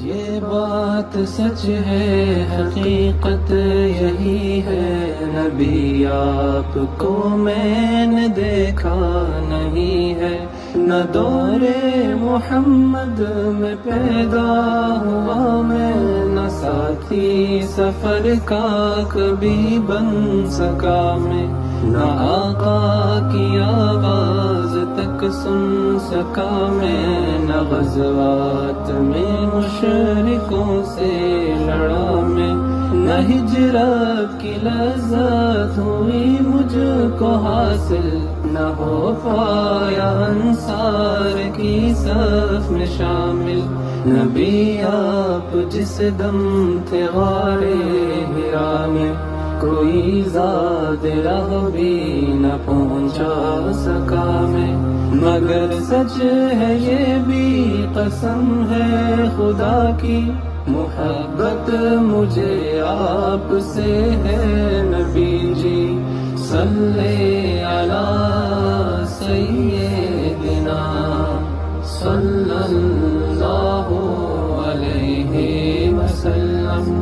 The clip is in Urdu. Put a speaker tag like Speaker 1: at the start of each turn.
Speaker 1: یہ بات سچ ہے، حقیقت یہی ہے، نبی آپ کو میں نے دیکھا نہیں ہے، نہ دور محمد میں پیدا ہوا میں، نہ ساتھی سفر کا کبھی بن سکا میں، نہ آقا کی آواز تک سن سکا میں، نہ غزوات میں مشرکوں سے لڑا میں، نہ ہجرت کی لذت ہوئی مجھ کو حاصل، نہ ہو پایا انصار کی صف میں شامل، نبی آپ جس دم تھے غار حرا میں، کوئی زاد راہ بھی نہ پہنچا سکا میں، مگر سچ ہے یہ بھی قسم ہے خدا کی، محبت مجھے آپ سے ہے نبی جی، صلی علی سیدنا صلی اللہ علیہ وسلم،